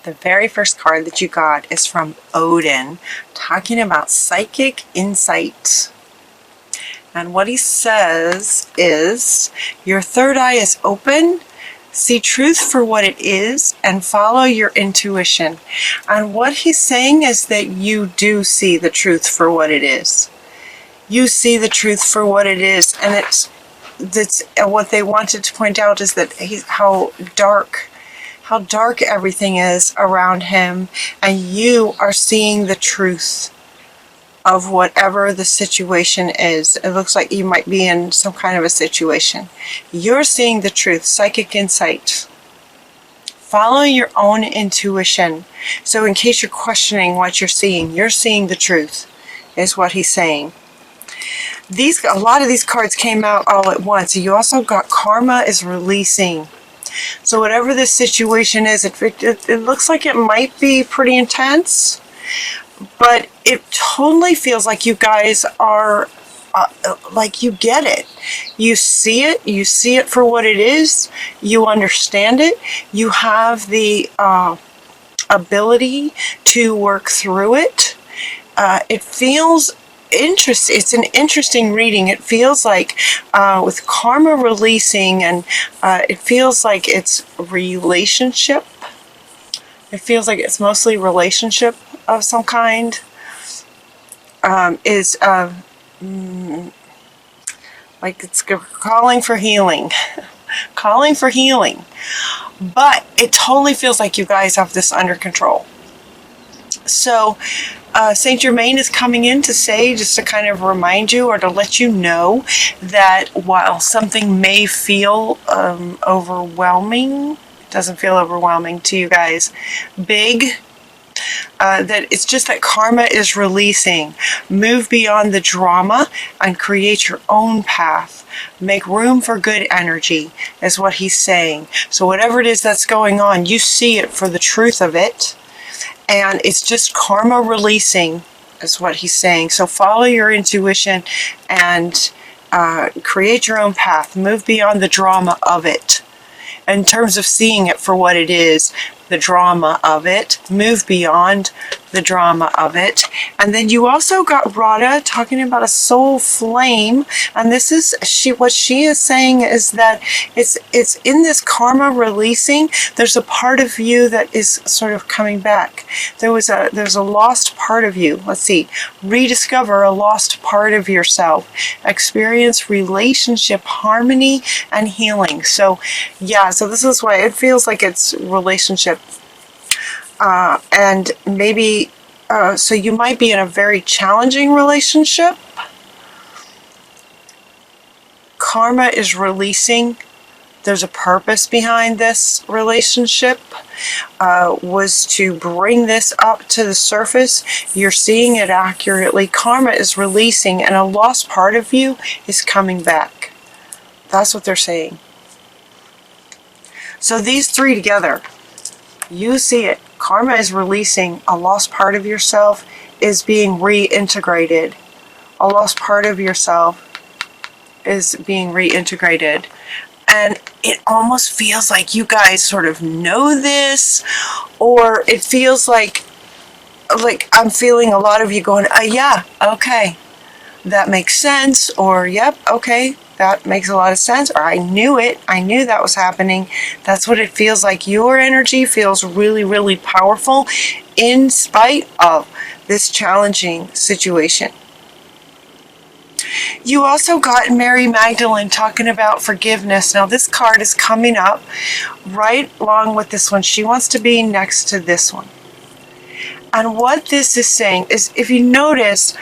The very first card that you got is from Odin, talking about psychic insight. And what he says is, your third eye is open, see truth for what it is, and follow your intuition. And what he's saying is that you do see the truth for what it is. You see the truth for what it is, and that's what they wanted to point out is that how dark everything is around him, and you are seeing the truth of whatever the situation is. It looks like you might be in some kind of a situation. You're seeing the truth, psychic insight. Follow your own intuition. So in case you're questioning what you're seeing the truth, is what he's saying. A lot of these cards came out all at once. You also got karma is releasing. So whatever this situation is, it looks like it might be pretty intense, but it totally feels like you guys are, like you get it. You see it for what it is, you understand it, you have the ability to work through it. It feels interesting. It's an interesting reading. It feels like with karma releasing, and it feels like it's relationship. It feels like it's mostly relationship of some kind. Like it's calling for healing. Calling for healing. But it totally feels like you guys have this under control. So Saint Germain is coming in to say, just to kind of remind you or to let you know that while something may feel overwhelming, it doesn't feel overwhelming to you guys, big, that it's just that karma is releasing. Move beyond the drama and create your own path. Make room for good energy, is what he's saying. So whatever it is that's going on, you see it for the truth of it. And it's just karma releasing, is what he's saying. So follow your intuition and create your own path. Move beyond the drama of it. In terms of seeing it for what it is, the drama of it. Move beyond the drama of it. And then you also got Radha talking about a soul flame. And this is what she is saying is that it's in this karma releasing, there's a part of you that is sort of coming back. There's a lost part of you. Let's see. Rediscover a lost part of yourself. Experience relationship harmony and healing. So yeah, so this is why it feels like it's relationship. And maybe, so you might be in a very challenging relationship. Karma is releasing. There's a purpose behind this relationship, was to bring this up to the surface. You're seeing it accurately. Karma is releasing, and a lost part of you is coming back. That's what they're saying. So these three together, you see it. Karma is releasing. A lost part of yourself is being reintegrated. A lost part of yourself is being reintegrated. And it almost feels like you guys sort of know this, or it feels like I'm feeling a lot of you going, yeah, okay, that makes sense, or yep, okay, that makes a lot of sense, or I knew it, I knew that was happening. That's what it feels like. Your energy feels really, really powerful in spite of this challenging situation. You also got Mary Magdalene talking about forgiveness. Now this card is coming up right along with this one. She wants to be next to this one. And what this is saying is, if you notice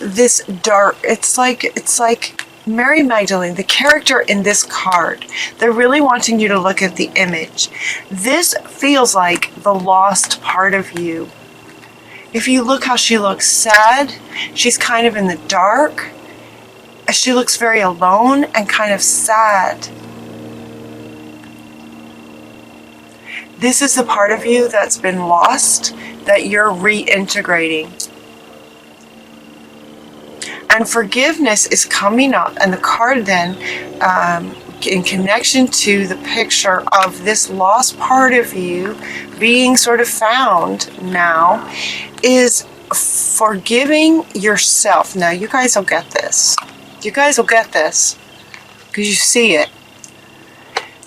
this dark, it's like Mary Magdalene, the character in this card, they're really wanting you to look at the image. This feels like the lost part of you. If you look how she looks sad, she's kind of in the dark. She looks very alone and kind of sad. This is the part of you that's been lost, that you're reintegrating. And forgiveness is coming up, and the card then in connection to the picture of this lost part of you being sort of found now, is forgiving yourself. Now, you guys will get this. You guys will get this because you see it.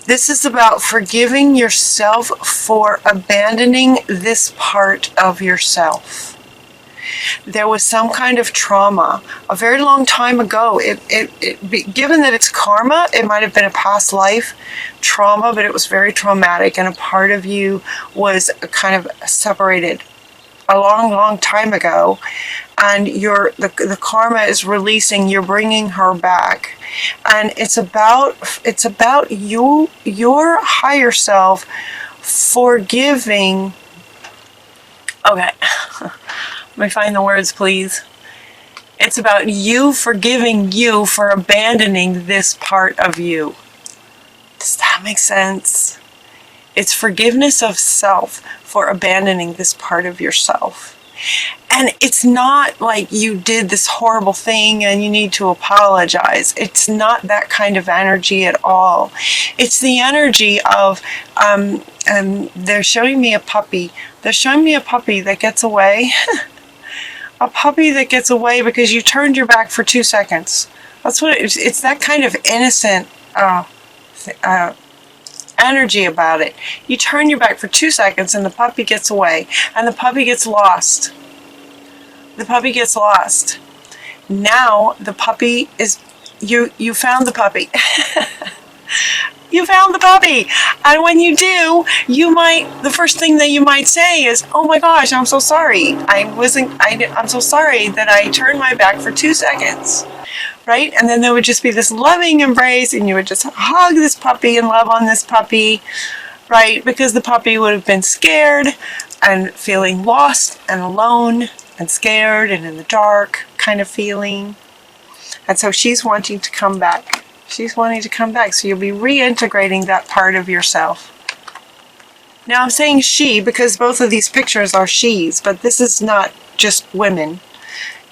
This is about forgiving yourself for abandoning this part of yourself. There was some kind of trauma a very long time ago. Given that it's karma, it might have been a past life trauma, but it was very traumatic, and a part of you was kind of separated a long time ago, and the karma is releasing. You're bringing her back, and it's about you, your higher self, forgiving. Okay. Let me find the words, please. It's about you forgiving you for abandoning this part of you. Does that make sense? It's forgiveness of self for abandoning this part of yourself. And it's not like you did this horrible thing and you need to apologize. It's not that kind of energy at all. It's the energy of, they're showing me a puppy. They're showing me a puppy that gets away. A puppy that gets away because you turned your back for 2 seconds. That's what it is. It's that kind of innocent energy about it. You turn your back for 2 seconds and the puppy gets away, and the puppy gets lost. The puppy gets lost. Now the puppy is, you found the puppy. You found the puppy. And when you do, the first thing that you might say is, oh my gosh, I'm so sorry. I'm so sorry that I turned my back for 2 seconds. Right? And then there would just be this loving embrace, and you would just hug this puppy and love on this puppy. Right? Because the puppy would have been scared and feeling lost and alone and scared and in the dark kind of feeling. And so she's wanting to come back. She's wanting to come back. So you'll be reintegrating that part of yourself. Now I'm saying she because both of these pictures are she's, but this is not just women.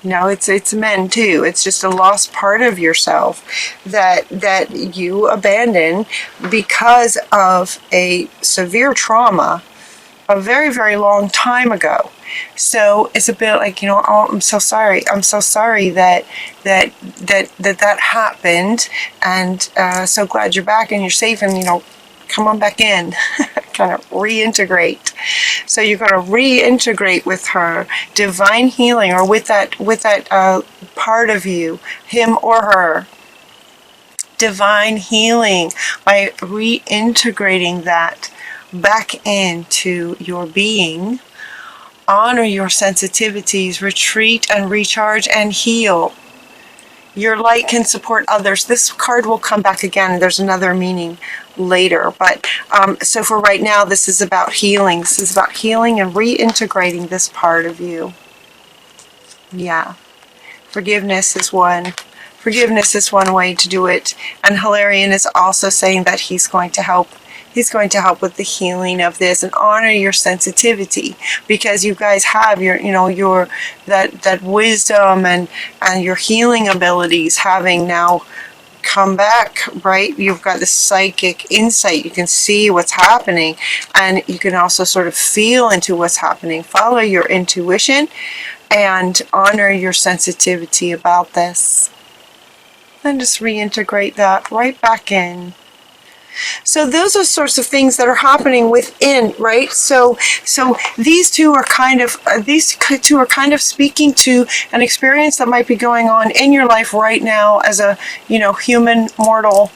No, it's men too. It's just a lost part of yourself that you abandon because of a severe trauma a very, very long time ago. So it's a bit like, oh, I'm so sorry. I'm so sorry that happened, and so glad you're back and you're safe, and come on back in. Kind of reintegrate. So you're going to reintegrate with her, divine healing, or with that part of you, him or her. Divine healing by reintegrating that back into your being. Honor your sensitivities, retreat and recharge and heal. Your light can support others. This card will come back again. There's another meaning later. But so for right now, this is about healing. This is about healing and reintegrating this part of you. Yeah. Forgiveness is one. Forgiveness is one way to do it. And Hilarion is also saying that he's going to help. He's going to help with the healing of this, and honor your sensitivity, because you guys have your that wisdom and your healing abilities having now come back, right? You've got this psychic insight. You can see what's happening, and you can also sort of feel into what's happening. Follow your intuition and honor your sensitivity about this. And just reintegrate that right back in. So those are sorts of things that are happening within, right? So these two are kind of speaking to an experience that might be going on in your life right now as a, human, mortal,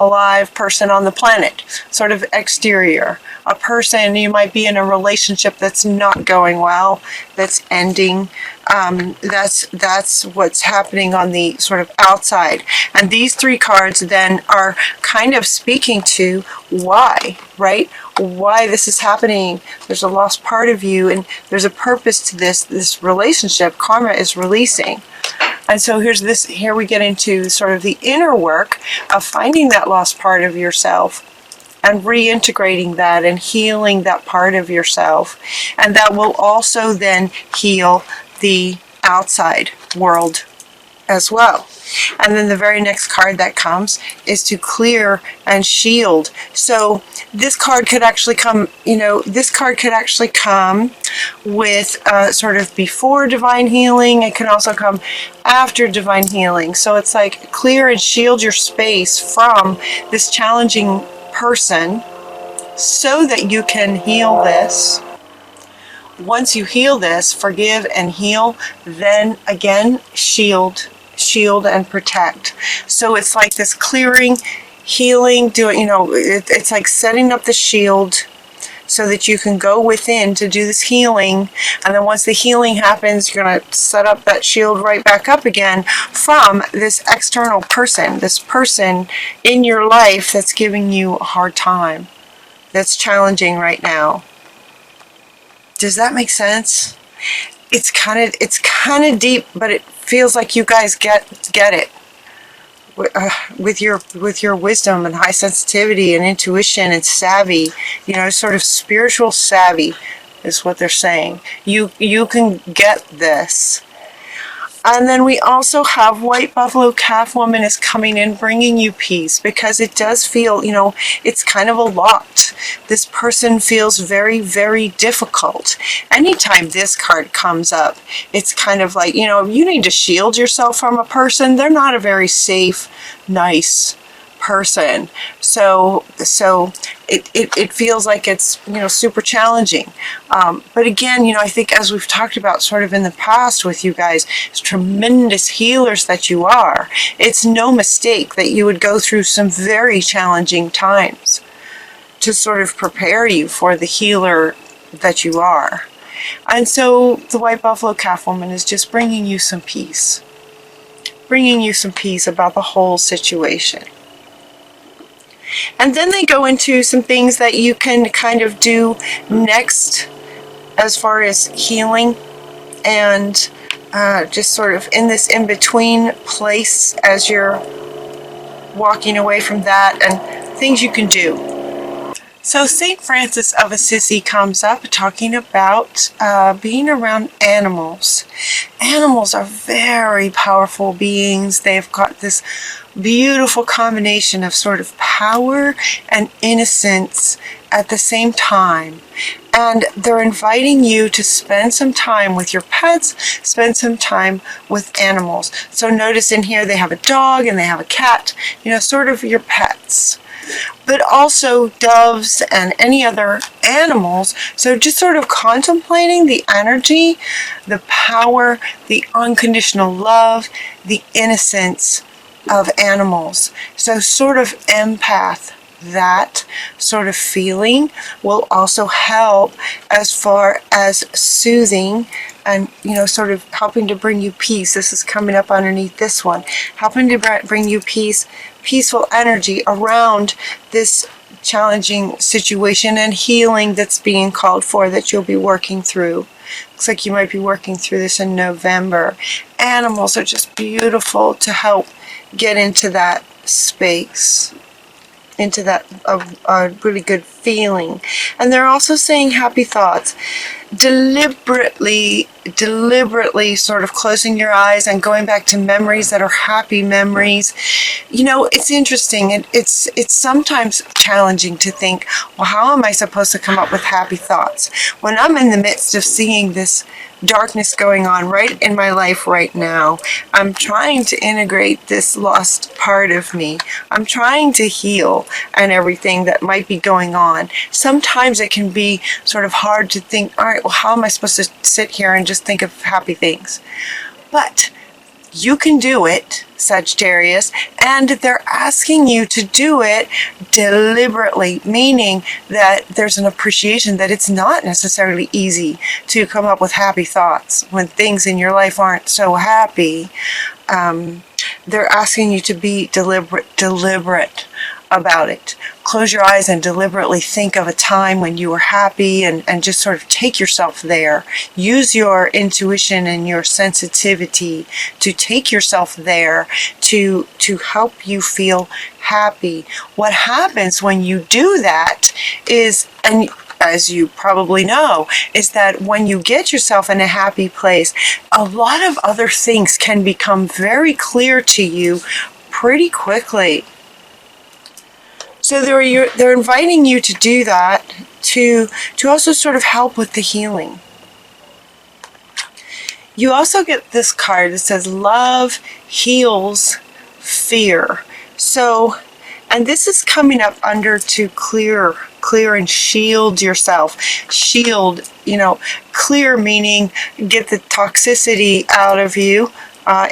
alive person on the planet, sort of exterior. A person, you might be in a relationship that's not going well, that's ending. That's what's happening on the sort of outside. And these three cards then are kind of speaking to why, right? Why this is happening. There's a lost part of you, and there's a purpose to this relationship. Karma is releasing. And so here we get into sort of the inner work of finding that lost part of yourself and reintegrating that and healing that part of yourself. And that will also then heal the outside world as well. And then the very next card that comes is to clear and shield. So this card could actually come, this card could actually come with sort of before divine healing. It can also come after divine healing. So it's like clear and shield your space from this challenging person so that you can heal this. Once you heal this, forgive and heal, then again, shield and protect. So it's like this clearing, healing, it's like setting up the shield so that you can go within to do this healing. And then once the healing happens, you're going to set up that shield right back up again from this external person, this person in your life that's giving you a hard time, that's challenging right now. Does that make sense? It's kind of deep, but it feels like you guys get it with your wisdom and high sensitivity and intuition and savvy, sort of spiritual savvy is what they're saying. You can get this. And then we also have White Buffalo Calf Woman is coming in, bringing you peace, because it does feel, it's kind of a lot. This person feels very, very difficult. Anytime this card comes up, it's kind of like, you need to shield yourself from a person. They're not a very safe, nice person. So it feels like it's super challenging, but again, I think, as we've talked about sort of in the past with you guys, as tremendous healers that you are, it's no mistake that you would go through some very challenging times to sort of prepare you for the healer that you are. And so the White Buffalo Calf Woman is just bringing you some peace about the whole situation. And then they go into some things that you can kind of do next as far as healing, and just sort of in this in-between place as you're walking away from that, and things you can do. So St. Francis of Assisi comes up talking about being around animals. Animals are very powerful beings. They've got this beautiful combination of sort of power and innocence at the same time. And they're inviting you to spend some time with your pets, spend some time with animals. So notice in here they have a dog and they have a cat, sort of your pets. But also doves and any other animals. So just sort of contemplating the energy, the power, the unconditional love, the innocence of animals. So sort of empath, that sort of feeling will also help as far as soothing and, sort of helping to bring you peace. This is coming up underneath this one. Helping to bring you peace, peaceful energy around this challenging situation and healing that's being called for, that you'll be working through. Looks like you might be working through this in November. Animals are just beautiful to help get into that space, into that a really good feeling. And they're also saying happy thoughts. Deliberately sort of closing your eyes and going back to memories that are happy memories. It's interesting. It's sometimes challenging to think, well, how am I supposed to come up with happy thoughts when I'm in the midst of seeing this darkness going on right in my life right now? I'm trying to integrate this lost part of me. I'm trying to heal and everything that might be going on. Sometimes it can be sort of hard to think, all right, well, how am I supposed to sit here and just think of happy things? But you can do it, Sagittarius, and they're asking you to do it deliberately, meaning that there's an appreciation that it's not necessarily easy to come up with happy thoughts when things in your life aren't so happy. They're asking you to be deliberate about it. Close your eyes and deliberately think of a time when you were happy, and just sort of take yourself there. Use your intuition and your sensitivity to take yourself there to help you feel happy. What happens when you do that is, and as you probably know, is that when you get yourself in a happy place, a lot of other things can become very clear to you pretty quickly. So they're inviting you to do that, to also sort of help with the healing. You also get this card that says love heals fear. So, and this is coming up under to clear and shield yourself. Shield, clear meaning get the toxicity out of you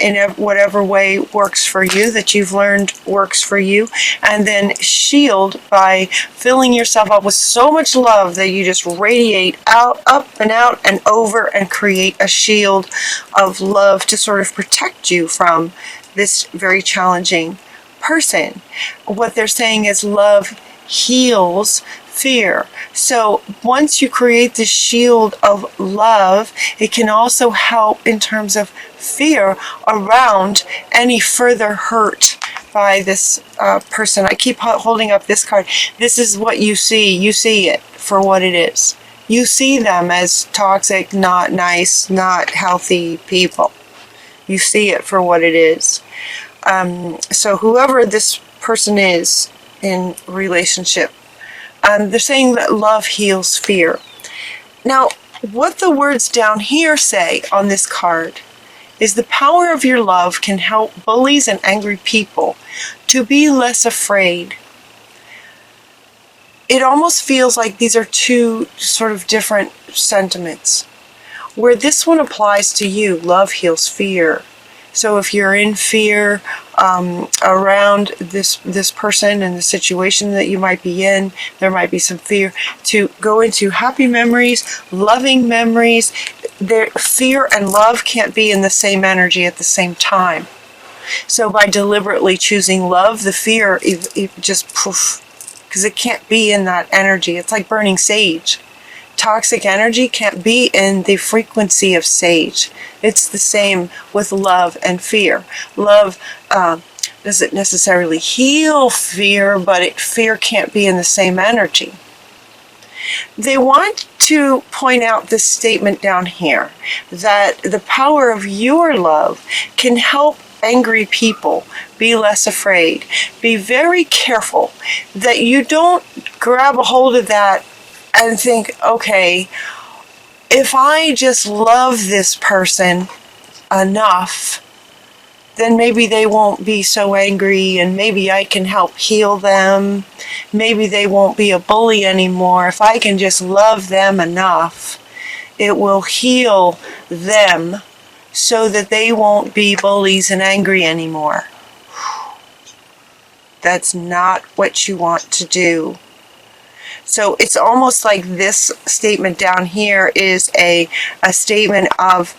in whatever way works for you, that you've learned works for you. And then shield by filling yourself up with so much love that you just radiate out, up and out and over, and create a shield of love to sort of protect you from this very challenging person. What they're saying is love heals fear. So once you create this shield of love, it can also help in terms of fear around any further hurt by this person. I keep holding up this card. This is what you see. You see it for what it is. You see them as toxic, not nice, not healthy people. You see it for what it is. So whoever this person is in relationship, they're saying that love heals fear. Now, what the words down here say on this card is the power of your love can help bullies and angry people to be less afraid. It almost feels like these are two sort of different sentiments. Where this one applies to you, love heals fear. So if you're in fear around this person and the situation that you might be in, there might be some fear, to go into happy memories, loving memories. Fear and love can't be in the same energy at the same time. So by deliberately choosing love, the fear it just poof, because it can't be in that energy. It's like burning sage. Toxic energy can't be in the frequency of sage. It's the same with love and fear. Love doesn't necessarily heal fear, but fear can't be in the same energy. They want to point out this statement down here, that the power of your love can help angry people be less afraid. Be very careful that you don't grab a hold of that and think, okay, if I just love this person enough, then maybe they won't be so angry and maybe I can help heal them. Maybe they won't be a bully anymore. If I can just love them enough, it will heal them so that they won't be bullies and angry anymore. That's not what you want to do. So it's almost like this statement down here is a statement of,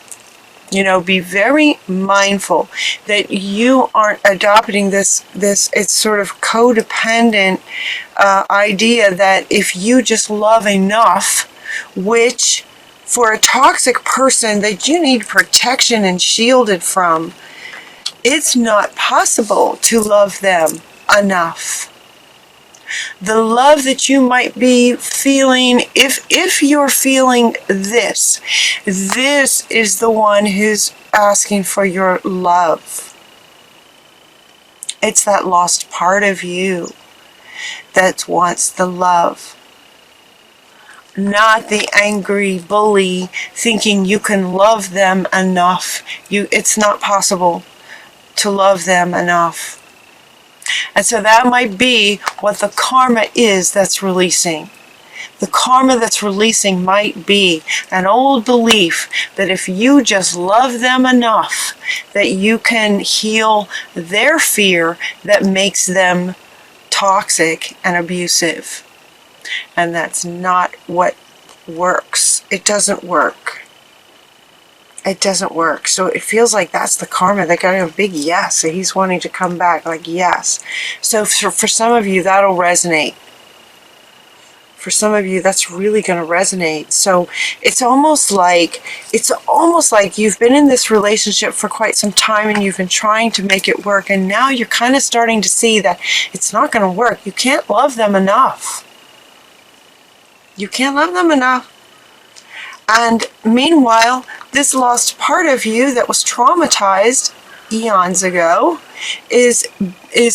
be very mindful that you aren't adopting this it's sort of codependent idea that if you just love enough, which for a toxic person that you need protection and shielded from, it's not possible to love them enough. The love that you might be feeling, if you're feeling this is the one who's asking for your love. It's that lost part of you that wants the love. Not the angry bully thinking you can love them enough. It's not possible to love them enough. And so that might be what the karma is that's releasing. The karma that's releasing might be an old belief that if you just love them enough, that you can heal their fear that makes them toxic and abusive. And that's not what works. It doesn't work. It doesn't work. So it feels like that's the karma. They got a big yes. So he's wanting to come back, like yes. So for some of you, that'll resonate. For some of you, that's really going to resonate. So it's almost like you've been in this relationship for quite some time and you've been trying to make it work. And now you're kind of starting to see that it's not going to work. You can't love them enough. You can't love them enough. And meanwhile, this lost part of you that was traumatized eons ago is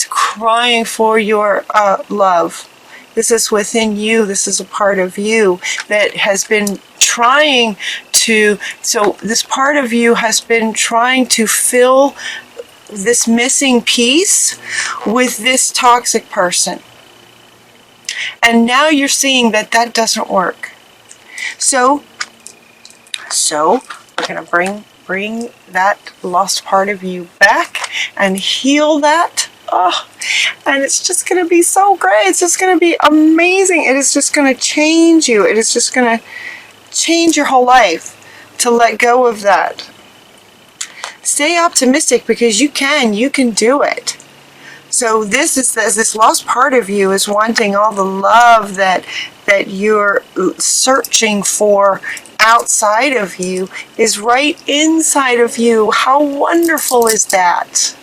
crying for your love. This is within you. This is a part of you that has been trying to, so this part of you has been trying to fill this missing piece with this toxic person. And now you're seeing that that doesn't work. So we're going to bring that lost part of you back and heal that. Oh, and it's just going to be so great. It's just going to be amazing. It is just going to change you. It is just going to change your whole life to let go of that. Stay optimistic because you can do it. So this lost part of you is wanting all the love that you're searching for outside of you is right inside of you. How wonderful is that?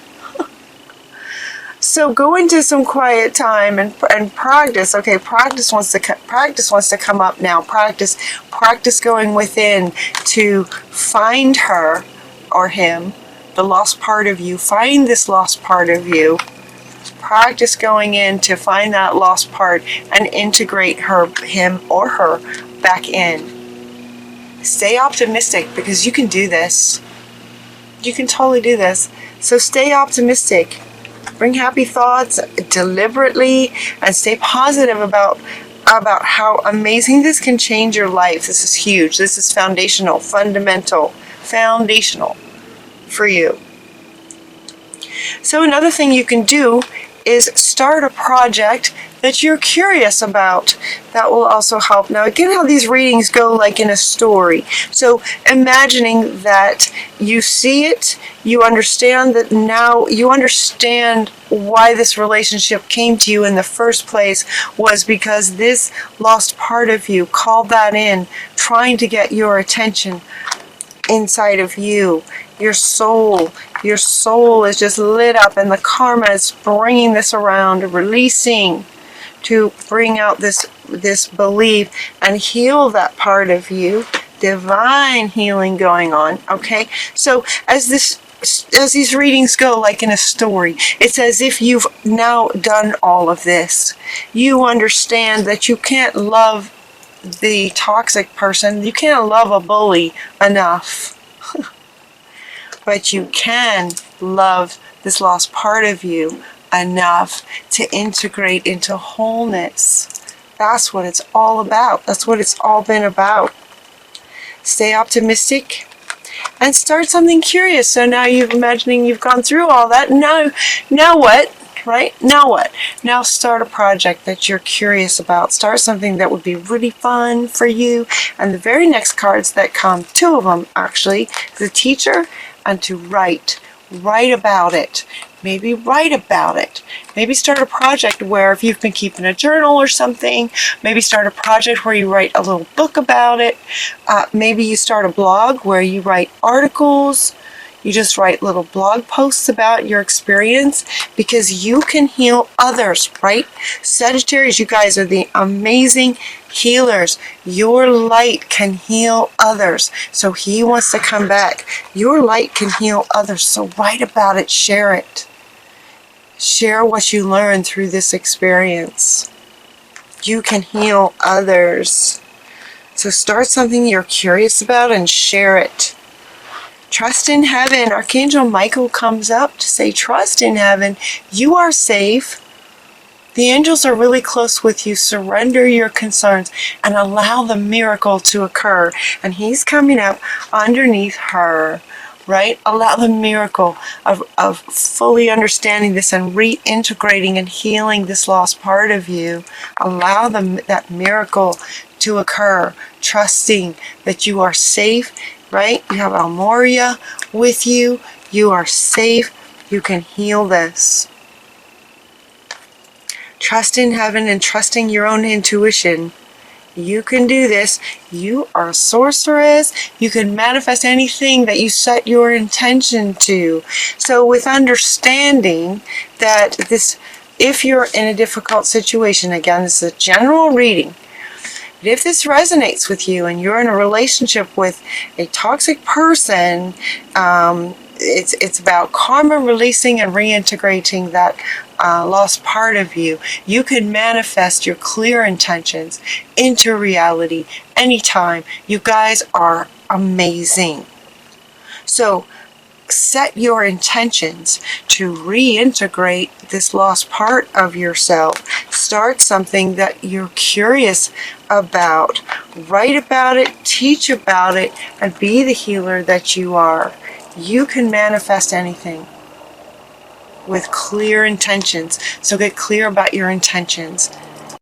So go into some quiet time and practice. Okay, practice wants to come up now. Practice going within to find her or him, the lost part of you. Find this lost part of you. Practice going in to find that lost part and integrate him or her back in. Stay optimistic because you can do this. You can totally do this. So stay optimistic. Bring happy thoughts deliberately and stay positive about how amazing this can change your life. This is huge. This is foundational, fundamental, foundational for you. So another thing you can do is start a project that you're curious about. That will also help. Now again, how these readings go like in a story. So imagining that you see it, you understand that now you understand why this relationship came to you in the first place was because this lost part of you called that in, trying to get your attention inside of you. Your soul is just lit up and the karma is bringing this around, releasing to bring out this belief and heal that part of you. Divine healing going on. Okay, so as these readings go like in a story, it's as if you've now done all of this. You understand that you can't love the toxic person, you can't love a bully enough. But you can love this lost part of you enough to integrate into wholeness. That's what it's all about. That's what it's all been about. Stay optimistic and start something curious. So now you're imagining you've gone through all that. Now what? Right? Now what? Now start a project that you're curious about. Start something that would be really fun for you. And the very next cards that come, two of them actually, the teacher and to write about it. Maybe write about it. Maybe start a project where if you've been keeping a journal or something, maybe start a project where you write a little book about it. Maybe you start a blog where you write articles. You just write little blog posts about your experience because you can heal others, right? Sagittarius, you guys are the amazing healers. Your light can heal others. So he wants to come back. Your light can heal others. So write about it. Share it. Share what you learned through this experience. You can heal others. So start something you're curious about and share it. Trust in heaven. Archangel Michael comes up to say, trust in heaven. You are safe. The angels are really close with you. Surrender your concerns and allow the miracle to occur. And he's coming up underneath her, right? Allow the miracle of fully understanding this and reintegrating and healing this lost part of you. Allow that miracle to occur, trusting that you are safe. Right? You have Almoria with you. You are safe. You can heal this. Trust in heaven and trusting your own intuition. You can do this. You are a sorceress. You can manifest anything that you set your intention to. So with understanding that if you're in a difficult situation, again, this is a general reading, But if this resonates with you and you're in a relationship with a toxic person, it's about karma releasing and reintegrating that lost part of you. You can manifest your clear intentions into reality anytime. You guys are amazing. So set your intentions to reintegrate this lost part of yourself. Start something that you're curious about. Write about it, teach about it, and be the healer that you are. You can manifest anything with clear intentions. So get clear about your intentions.